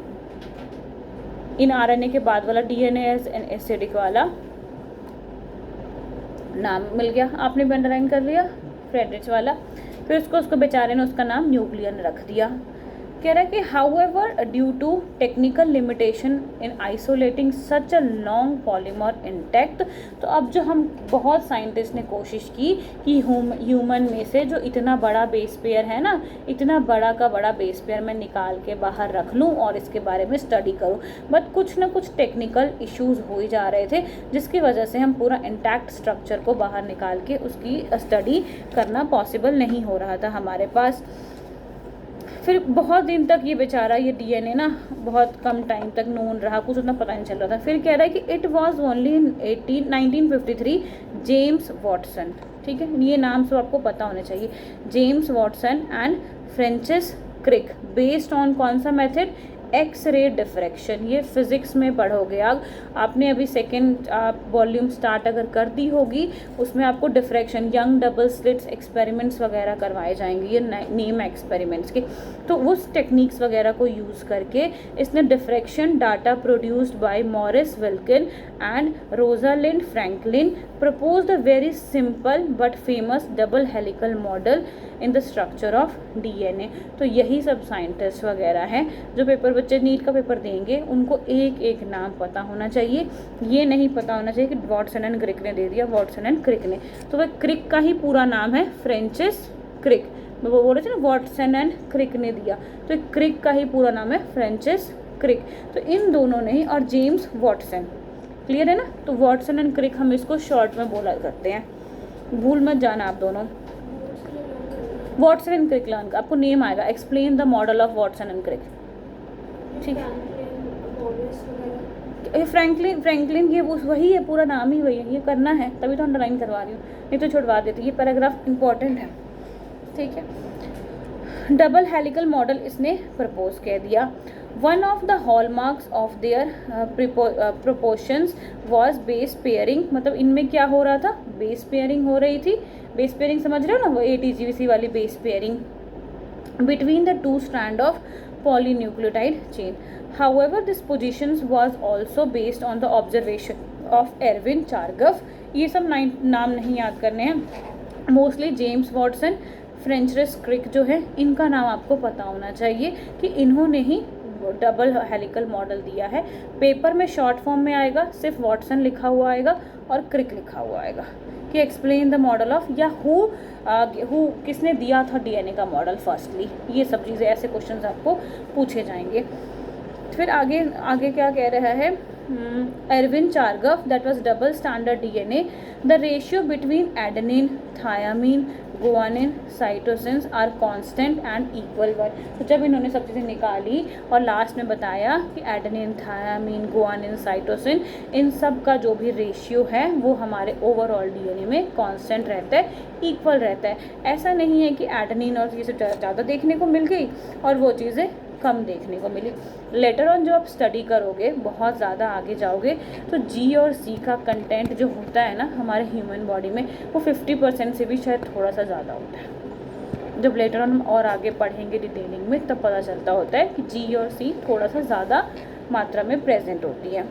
इन RNA के बाद वाला DNA एज एन एसिडिक वाला नाम मिल गया, आपने भी अंडरलाइन कर लिया, फ्रेडरिच वाला। फिर उसको बेचारे ने उसका नाम न्यूक्लियन रख दिया। कह रहा है कि however due to technical limitation in isolating such a long polymer intact. तो अब जो हम बहुत साइंटिस्ट ने कोशिश की कि ह्यूमन में से जो इतना बड़ा बेस पेयर है ना, इतना बड़ा का बड़ा बेस पेयर मैं निकाल के बाहर रख लूँ और इसके बारे में स्टडी करूँ, बट कुछ ना कुछ टेक्निकल इश्यूज हो ही जा रहे थे, जिसकी वजह से हम पूरा इंटैक्ट स्ट्रक्चर को बाहर निकाल के उसकी स्टडी करना पॉसिबल नहीं हो रहा था हमारे पास। फिर बहुत दिन तक ये बेचारा ये DNA ना बहुत कम टाइम तक नोन रहा, कुछ उतना पता नहीं चल रहा था। फिर कह रहा है कि it was only in 1953 James Watson, ठीक है, ये नाम सब आपको पता होने चाहिए, James Watson and Francis Crick, based on कौन सा मेथड? एक्स रे डिफ्रैक्शन, ये फिजिक्स में पढ़ोगे आपने अभी सेकेंड वॉल्यूम स्टार्ट अगर कर दी होगी, उसमें आपको diffraction, young double slits experiments वगैरह करवाए जाएंगे, ये नेम एक्सपेरिमेंट्स के। तो उस टेक्निक्स वगैरह को यूज़ करके इसने diffraction data produced by Morris Wilkin and Rosalind Franklin proposed a very simple but famous double helical model in the structure of DNA. तो यही सब साइंटिस्ट वगैरह हैं जो पेपर बच्चे नीट का पेपर देंगे, उनको एक एक नाम पता होना चाहिए। ये नहीं पता होना चाहिए कि वाटसन एंड क्रिक ने दे दिया, वाटसन एंड क्रिक ने, तो वह क्रिक का ही पूरा नाम है फ्रेंचिस क्रिक। वो बोल रहे थे ना वाटसन एंड क्रिक ने दिया, तो क्रिक का ही पूरा नाम है फ्रेंचिस क्रिक। तो इन दोनों ने ही, और जेम्स वाटसन, क्लियर है ना। तो वाटसन एंड क्रिक हम इसको शॉर्ट में बोला करते हैं, भूल मत जाना आप दोनों। वाटसन एंड क्रिक लर्न का आपको नेम आएगा, explain the model of Watson and Crick, ठीक है। फ्रैंकलिन ये वही है, पूरा नाम ही वही है, ये करना है तभी तो अंडरलाइन करवा रही हूँ, नहीं तो छुड़वा देती। ये पैराग्राफ इंपॉर्टेंट है, ठीक है। डबल हेलिकल मॉडल इसने प्रपोज कह दिया। One of the hallmarks of their proportions was base pairing, मतलब इनमें क्या हो रहा था, बेस पेयरिंग हो रही थी। बेस पेयरिंग समझ रहे हो ना, वो ATGC वाली base pairing between the two strand of polynucleotide chain. However, this position was also based on the observation of Erwin Chargaff। ये सब नाम नहीं याद करने हैं, मोस्टली जेम्स वाटसन, फ्रेंचिस क्रिक जो है, इनका नाम आपको पता होना चाहिए कि इन्होंने ही डबल हेलिकल मॉडल दिया है। पेपर में शॉर्ट फॉर्म में आएगा, सिर्फ वाटसन लिखा हुआ आएगा और क्रिक लिखा हुआ आएगा कि एक्सप्लेन द मॉडल ऑफ, या हु किसने दिया था डीएनए का मॉडल फर्स्टली। ये सब चीज़ें, ऐसे क्वेश्चन आपको पूछे जाएंगे। फिर आगे क्या कह रहा है, Erwin Chargaff, that was double standard DNA, the ratio between adenine, thymine, guanine, cytosines are constant and equal one. तो जब इन्होंने सब चीज़ें निकाली और लास्ट में बताया कि एडेनिन, थायामीन, गुआनिन, साइटोसिन, इन सब का जो भी रेशियो है वो हमारे ओवरऑल डीएनए में कांस्टेंट रहता है, इक्वल रहता है। ऐसा नहीं है कि एडेनिन और ये सब ज़्यादा देखने को मिल गई और वो चीज़ें कम देखने को मिली। लेटर ऑन जो आप स्टडी करोगे, बहुत ज़्यादा आगे जाओगे, तो जी और सी का कंटेंट जो होता है ना हमारे ह्यूमन बॉडी में, वो 50% से भी शायद थोड़ा सा ज़्यादा होता है। जब लेटर ऑन हम और आगे पढ़ेंगे डिटेलिंग में, तब पता चलता होता है कि जी और सी थोड़ा सा ज़्यादा मात्रा में प्रेजेंट होती है।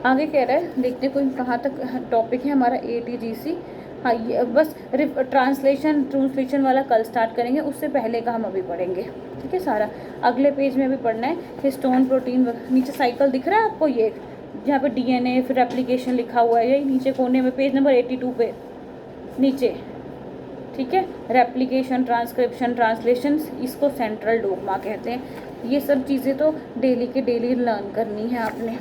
आगे कह रहा है, देखते कोई कहाँ तक टॉपिक है हमारा ATGC। हाँ, ये बस ट्रांसलेशन वाला कल स्टार्ट करेंगे, उससे पहले का हम अभी पढ़ेंगे, ठीक है। सारा अगले पेज में अभी पढ़ना है। हिस्टोन प्रोटीन, नीचे साइकिल दिख रहा है आपको, ये जहाँ पे डीएनए फिर रेप्लिकेशन लिखा हुआ है, यही नीचे कोने में पेज नंबर 82 पे नीचे, ठीक है। रेप्लिकेशन, ट्रांसक्रिप्शन, ट्रांसलेशन, इसको सेंट्रल डोग्मा कहते हैं। ये सब चीज़ें तो डेली के डेली लर्न करनी है आपने।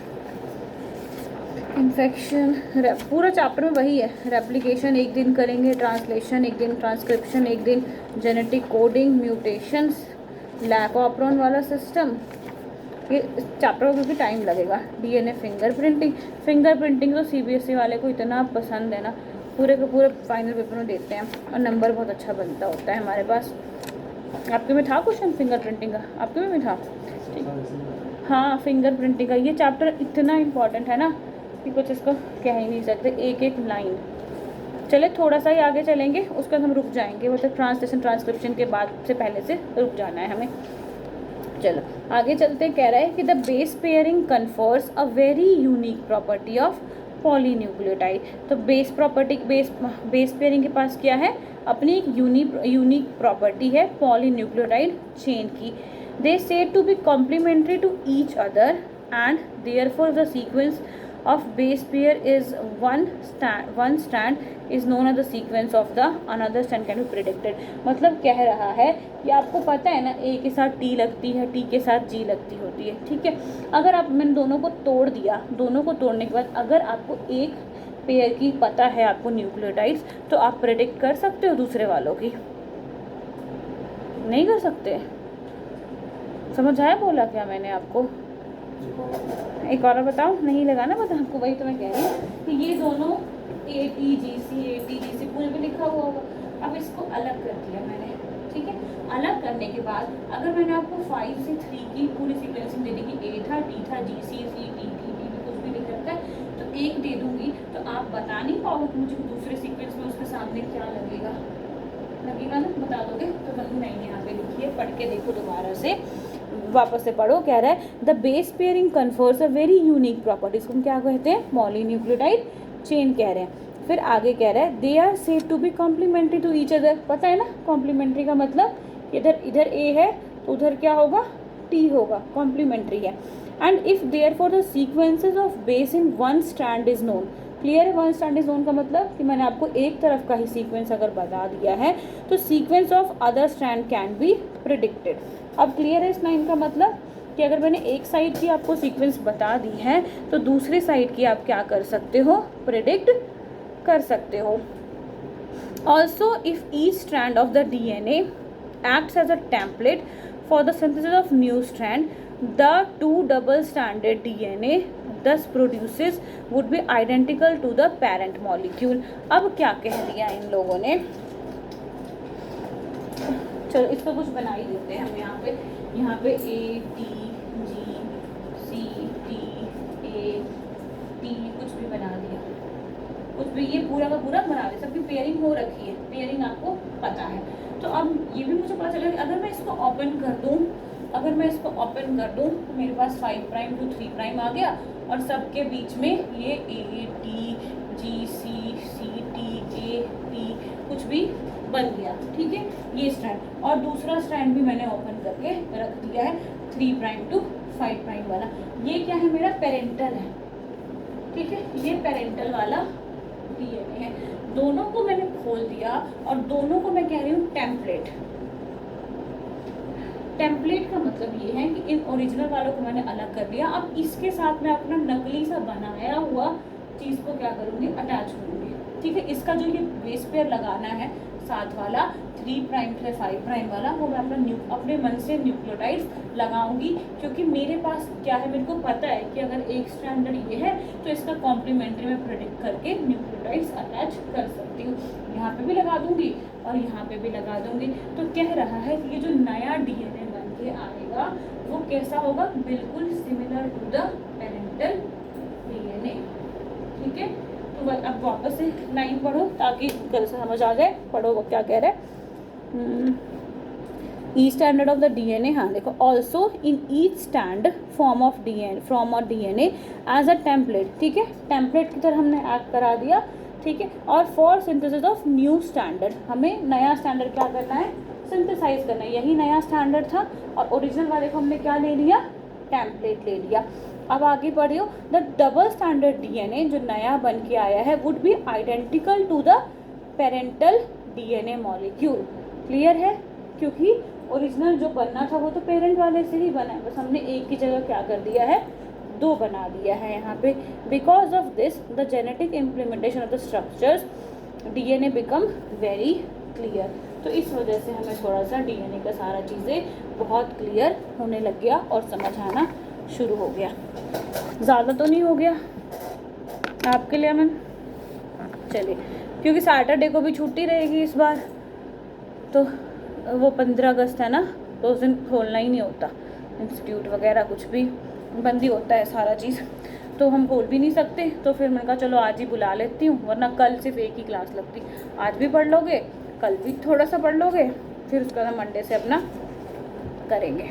इन्फेक्शन, पूरा चैप्टर में वही है। रेप्लिकेशन एक दिन करेंगे, ट्रांसलेशन एक दिन, ट्रांसक्रिप्शन एक दिन, genetic coding, mutations, lac operon वाला सिस्टम, ये चैप्टर को क्योंकि टाइम लगेगा। डीएनए फिंगरप्रिंटिंग तो CBSE वाले को इतना पसंद है ना, पूरे के पूरे फाइनल पेपर में देते हैं और नंबर बहुत अच्छा बनता होता है हमारे पास। आपके में था क्वेश्चन फिंगरप्रिंटिंग का? आपके में भी था? हाँ, फिंगरप्रिंटिंग का ये चैप्टर इतना इम्पॉर्टेंट है ना कि कुछ इसको कह ही नहीं सकते, एक एक लाइन। चले थोड़ा सा ही आगे चलेंगे, उसके बाद हम रुक जाएंगे, मतलब ट्रांसलेशन ट्रांसक्रिप्शन के बाद से पहले से रुक जाना है हमें। चलो आगे चलते। कह रहा है कि the base pairing confers a very unique property of polynucleotide. तो बेस पेयरिंग के पास क्या है, अपनी एक यूनिक प्रॉपर्टी है पॉलीन्यूक्लियोटाइड चेन की। They said to be complementary to each other and therefore the sequence of base pair is one strand is known as the sequence of the another strand can be predicted। मतलब कह रहा है कि आपको पता है ना, A के साथ T लगती है, T के साथ G लगती होती है, ठीक है। अगर आप मैंने दोनों को तोड़ दिया, दोनों को तोड़ने के बाद अगर आपको एक पेयर की पता है आपको न्यूक्लियोटाइड्स, तो आप प्रेडिक्ट कर सकते हो दूसरे वालों की? नहीं कर सकते। समझ आया बोला क्या मैंने आपको? एक और बताओ, नहीं लगाना पता आपको, वही तो मैं कह रही हूँ कि ये दोनों ATGC पूरे पे लिखा हुआ होगा। अब इसको अलग कर दिया मैंने, ठीक है। अलग करने के बाद अगर मैंने आपको 5 से 3 की पूरी सीक्वेंसिंग दे दी कि ए था, डी था, जी सी सी डी डी डी कुछ भी लिख रखा है, तो एक दे दूंगी तो आप बता नहीं पाओगे मुझे दूसरे सीक्वेंस में उसके सामने क्या लगेगा ना, बता दोगे। तो वही नहीं यहाँ पे लिखिए, पढ़ के देखो दोबारा से, वापस से पढ़ो। कह रहा है the base pairing confers a very unique property, इसको हम क्या कहते हैं, पॉलीन्यूक्लियोटाइड चेन कह रहे हैं। फिर आगे कह रहा है they are said to be complementary to each other, पता है ना कॉम्प्लीमेंट्री का मतलब, इधर ए है तो उधर क्या होगा, टी होगा, कॉम्प्लीमेंट्री है। And if therefore the sequences of base in one strand is known, clear है। वन स्ट्रैंड इज नोन का मतलब कि मैंने आपको एक तरफ का ही सीक्वेंस अगर बता दिया है तो sequence of other strand can be predicted. अब क्लियर है इस लाइन का मतलब कि अगर मैंने एक साइड की आपको सीक्वेंस बता दी है तो दूसरी साइड की आप क्या कर सकते हो, प्रिडिक्ट कर सकते हो। Also if each strand of the DNA acts as a template for the synthesis of new strand, the two double stranded DNA thus produces would be identical to the parent molecule। अब क्या कह दिया इन लोगों ने, चलो इसको कुछ बना ही देते हैं हम। यहाँ पे A T G C T A T कुछ भी बना दिया, कुछ भी, ये पूरा का पूरा बना दिया, सबकी पेयरिंग हो रखी है, पेयरिंग आपको पता है। तो अब ये भी मुझे पता चला कि अगर मैं इसको ओपन कर दूँ, तो मेरे पास 5 प्राइम टू 3 प्राइम आ गया और सबके बीच में ये A T G C C T A T कुछ भी बन गया, ठीक है, ये स्ट्रैंड। और दूसरा स्ट्रैंड भी मैंने ओपन करके रख दिया है 3 प्राइम टू 5 प्राइम वाला, ये क्या है, मेरा पेरेंटल है, ठीक है, ये पेरेंटल वाला DNA है। दोनों को मैंने खोल दिया और दोनों को मैं कह रही हूँ टेम्पलेट। टेम्पलेट का मतलब ये है कि इन ओरिजिनल वालों को मैंने अलग कर दिया, अब इसके साथ मैं अपना नकली सा बनाया हुआ चीज़ को क्या करूँगी, अटैच करूँगी, ठीक है। इसका जो ये बेस पेयर लगाना है साथ वाला 3 प्राइम से 5 प्राइम वाला, वो मैं अपने मन से न्यूक्लियोटाइड्स लगाऊंगी, क्योंकि मेरे पास क्या है, मेरे को पता है कि अगर एक स्टैंडर्ड ये है तो इसका कॉम्प्लीमेंट्री में प्रेडिक्ट करके न्यूक्लियोटाइड्स अटैच कर सकती हूँ। यहाँ पे भी लगा दूंगी और यहाँ पे भी लगा दूंगी। तो कह रहा है कि ये जो नया DNA बन के आएगा वो कैसा होगा, बिल्कुल similar to the parental DNA, ठीक है। तो अब वापस से लाइन पढ़ो ताकि गल से समझ आ जाए, पढ़ो वो क्या कह रहा है। Each standard of the DNA, हाँ देखो, also in each stand form of DNA as a template, ठीक है, टेम्पलेट की तरह हमने एक्ट करा दिया, ठीक है। और for synthesis of new standard, हमें नया स्टैंडर्ड क्या करना है, सिंथेसाइज करना है, यही नया स्टैंडर्ड था और ओरिजिनल वाले को हमने क्या ले लिया, टेम्पलेट ले लिया। अब आगे बढ़ियो, द डबल स्टैंडर्ड DNA जो नया बन के आया है would be identical to the parental DNA molecule, clear है, क्योंकि ओरिजिनल जो बनना था वो तो पेरेंट वाले से ही बना है, बस हमने एक की जगह क्या कर दिया है, 2 बना दिया है यहाँ पे। Because of this the genetic implementation of the structures DNA become very clear. तो इस वजह से हमें थोड़ा सा DNA का सारा चीज़ें बहुत क्लियर होने लग गया और समझ आना शुरू हो गया। ज़्यादा तो नहीं हो गया आपके लिए मैम, चलिए, क्योंकि सैटरडे को भी छुट्टी रहेगी इस बार, तो वो 15 अगस्त है ना, तो उस दिन खोलना ही नहीं होता इंस्टीट्यूट वगैरह, कुछ भी बंद ही होता है सारा चीज़, तो हम खोल भी नहीं सकते। तो फिर मैंने कहा चलो आज ही बुला लेती हूँ, वरना कल सिर्फ एक ही क्लास लगती, आज भी पढ़ लोगे, कल भी थोड़ा सा पढ़ लोगे, फिर उसके बाद मंडे से अपना करेंगे।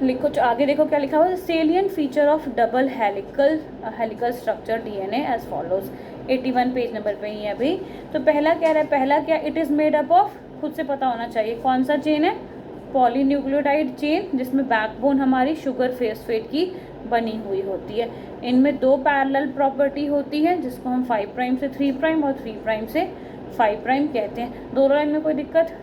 लिखो आगे, देखो क्या लिखा हुआ है, salient feature of double helical structure DNA as follows, 81 page number पे ही है अभी। तो पहला कह रहा है, पहला क्या, it is made up of, खुद से पता होना चाहिए कौन सा चेन है, पॉलीन्यूक्लियोटाइड चेन, जिसमें बैकबोन हमारी शुगर फेस्फेट की बनी हुई होती है। इनमें 2 पैरेलल प्रॉपर्टी होती है, जिसको हम 5 प्राइम से 3 प्राइम और 3 प्राइम से 5 प्राइम कहते हैं। दोनों लाइन में कोई दिक्कत,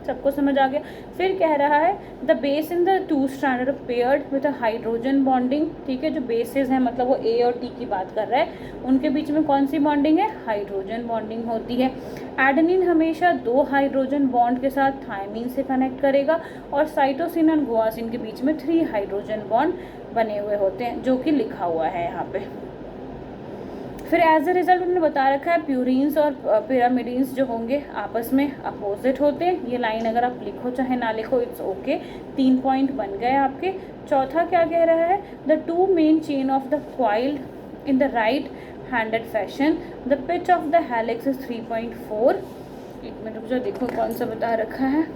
सबको समझ आ गया। फिर कह रहा है the base in the 2 strand paired with a hydrogen bonding, ठीक है, जो बेसेस हैं मतलब वो A और T की बात कर रहा है, उनके बीच में कौन सी बॉन्डिंग है, हाइड्रोजन बॉन्डिंग होती है। एडेनिन हमेशा 2 हाइड्रोजन बॉन्ड के साथ थायमिन से कनेक्ट करेगा और साइटोसिन और गुआसिन के बीच में 3 हाइड्रोजन बॉन्ड बने हुए होते हैं, जो कि लिखा हुआ है यहाँ पे। फिर एज अ रिजल्ट उन्होंने बता रखा है प्यूरिन्स और पिरामिडीन्स जो होंगे आपस में अपोजिट होते हैं। ये लाइन अगर आप लिखो चाहे ना लिखो इट्स ओके। 3 पॉइंट बन गए आपके। चौथा क्या कह रहा है, the two main chain of the coiled in the right handed fashion, the pitch of the helix is 3.4। एक मिनट रुक जाओ, देखो कौन सा बता रखा है।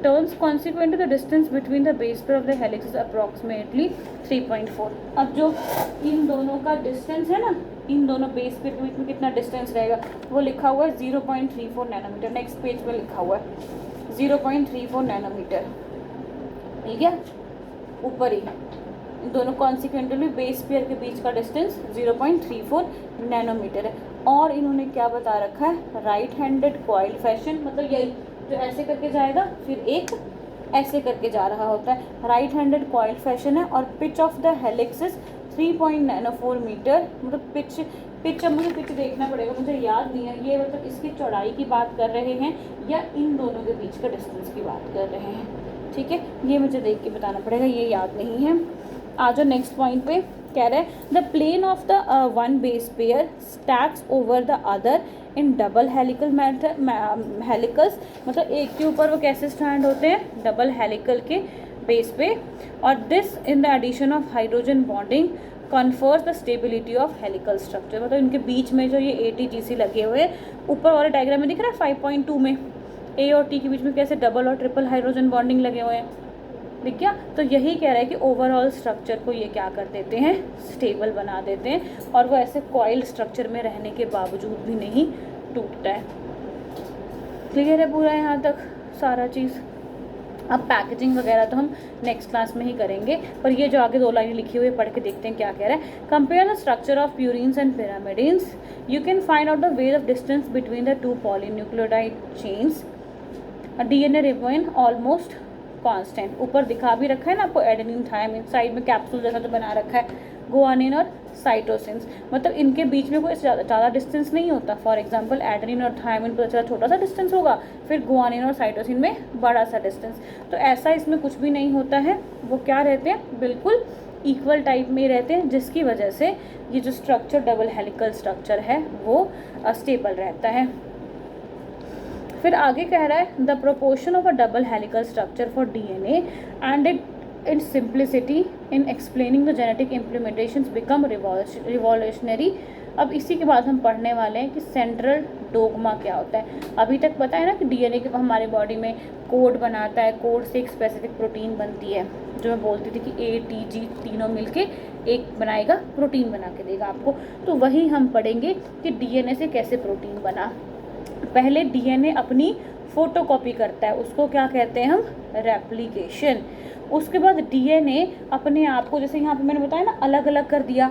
Turns consequent to the distance between the base pair of the helix is approximately 3.4। अब जो इन दोनों का डिस्टेंस है ना, इन दोनों बेस पेयर के बीच में कितना डिस्टेंस रहेगा वो लिखा हुआ है 0.34 नैनोमीटर। नेक्स्ट पेज पे लिखा हुआ है 0.34 नैनोमीटर। ठीक है, ऊपर ही इन दोनों कॉन्सिक्वेंटली बेस पेयर के बीच का डिस्टेंस 0.34 नैनोमीटर है। और इन्होंने क्या बता रखा है, राइट हैंडेड कॉइल फैशन, मतलब यही जो ऐसे करके जाएगा फिर एक ऐसे करके जा रहा होता है, राइट हैंडेड कॉइल फैशन है। और pitch of the helix is 3.94 metre. मतलब पिच अब मुझे पिच देखना पड़ेगा, मुझे याद नहीं है ये मतलब इसकी चौड़ाई की बात कर रहे हैं या इन दोनों के बीच का डिस्टेंस की बात कर रहे हैं। ठीक है, ये मुझे देख के बताना पड़ेगा, ये याद नहीं है। आ जाओ नेक्स्ट पॉइंट पे। कह रहे हैं the plane of the one base pair stacks over the other in double helical helicals. मतलब एक के ऊपर वो कैसे स्टैंड होते हैं, डबल हेलिकल के बेस पे। और this in the addition of hydrogen bonding confers the stability of helical structure. मतलब इनके बीच में जो ये ATGC लगे हुए हैं, ऊपर वाले डायग्राम में दिख रहा है 5.2 में A और T के बीच में कैसे डबल और ट्रिपल हाइड्रोजन बॉन्डिंग लगे हुए हैं, ठीक है। तो यही कह रहा है कि ओवरऑल स्ट्रक्चर को ये क्या कर देते हैं, स्टेबल बना देते हैं। और वो ऐसे कॉइल स्ट्रक्चर में रहने के बावजूद भी नहीं टूटता है। क्लियर है पूरा यहाँ तक सारा चीज़। अब पैकेजिंग वगैरह तो हम नेक्स्ट क्लास में ही करेंगे, पर ये जो आगे 2 लाइनें लिखी हुई है पढ़ के देखते हैं क्या कह रहा है। Compare the structure of purines and pyrimidines, you can find out the ways of distance between the 2 polynucleotide chains. DNA remain almost constant. ऊपर दिखा भी रखा है ना आपको, एडेनिन थायमिन, साइड में कैप्सूल जैसा जो बना रखा है, गुआनिन और साइटोसिन्स। मतलब इनके बीच में कोई ज़्यादा डिस्टेंस नहीं होता। फॉर एग्जांपल एडेनिन और थायमिन पर चला छोटा सा डिस्टेंस होगा, फिर गुआनिन और साइटोसिन में बड़ा सा डिस्टेंस। तो ऐसा इसमें कुछ भी नहीं होता है। वो क्या रहते हैं, बिल्कुल इक्वल टाइप में रहते हैं, जिसकी वजह से ये जो स्ट्रक्चर डबल हेलिकल स्ट्रक्चर है वो स्टेबल रहता है। फिर आगे कह रहा है the proportion of a double helical structure for DNA and in simplicity in explaining the genetic implementations become revolutionary. अब इसी के बाद हम पढ़ने वाले हैं कि सेंट्रल डोगमा क्या होता है। अभी तक पता है ना कि DNA के हमारे बॉडी में कोड बनाता है, कोड से एक स्पेसिफिक प्रोटीन बनती है, जो मैं बोलती थी कि ATG तीनों मिलके एक बनाएगा, प्रोटीन बना के देगा आपको। तो वही हम पढ़ेंगे कि DNA से कैसे प्रोटीन बना। पहले DNA अपनी फोटोकॉपी करता है, उसको क्या कहते हैं हम, रेप्लिकेशन। उसके बाद DNA अपने आप को, जैसे यहाँ पे मैंने बताया ना, अलग अलग कर दिया,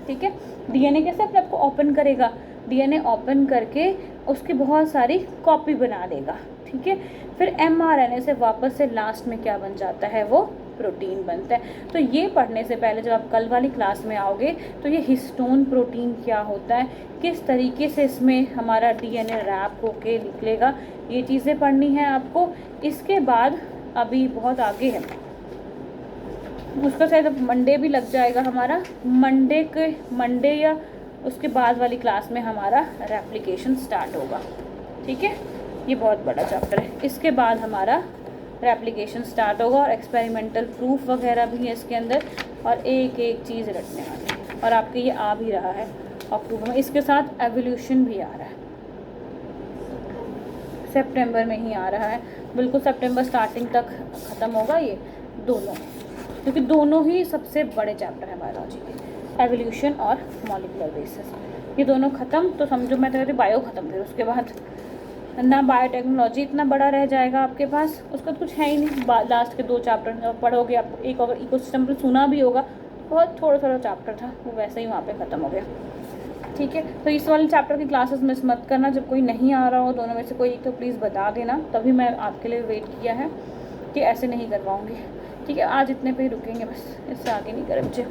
ठीक है। DNA कैसे अपने आप को ओपन करेगा, DNA ओपन करके उसकी बहुत सारी कॉपी बना देगा, ठीक है। फिर mRNA से वापस से लास्ट में क्या बन जाता है, वो प्रोटीन बनता है। तो ये पढ़ने से पहले जब आप कल वाली क्लास में आओगे तो ये हिस्टोन प्रोटीन क्या होता है, किस तरीके से इसमें हमारा DNA रैप होके निकलेगा, ये चीज़ें पढ़नी है आपको। इसके बाद अभी बहुत आगे है, उसका शायद मंडे भी लग जाएगा हमारा, मंडे या उसके बाद वाली क्लास में हमारा रेप्लिकेशन स्टार्ट होगा, ठीक है। ये बहुत बड़ा चैप्टर है। इसके बाद हमारा रेप्लिकेशन स्टार्ट होगा और एक्सपेरिमेंटल प्रूफ वगैरह भी है इसके अंदर, और एक एक चीज़ रटने वाली है। और आपके ये आ भी रहा है अक्टूबर में, इसके साथ एवोल्यूशन भी आ रहा है, सितंबर में ही आ रहा है, बिल्कुल सितंबर स्टार्टिंग तक ख़त्म होगा ये दोनों, क्योंकि दोनों ही सबसे बड़े चैप्टर हैं बायोलॉजी के, एवोल्यूशन और मॉलिक्यूलर बेसिस। ये दोनों ख़त्म तो समझो, मैं तो कहती बायो ख़त्म, फिर उसके बाद ना बायोटेक्नोलॉजी इतना बड़ा रह जाएगा आपके पास, उसका तो कुछ है ही नहीं। लास्ट के 2 चैप्टर पढ़ोगे आप, एक अगर इकोसिस्टम पर सुना भी होगा, बहुत थोड़ा थोड़ा चैप्टर था, वो वैसे ही वहाँ पे ख़त्म हो गया, ठीक है। तो इस वाले चैप्टर की क्लासेस मिस मत करना। जब कोई नहीं आ रहा हो दोनों में से कोई एक, तो प्लीज़ बता देना, तभी मैं आपके लिए वेट किया है कि ऐसे नहीं करवाऊँगी, ठीक है। आज इतने पे ही रुकेंगे बस, इससे आगे नहीं करें बच्चे।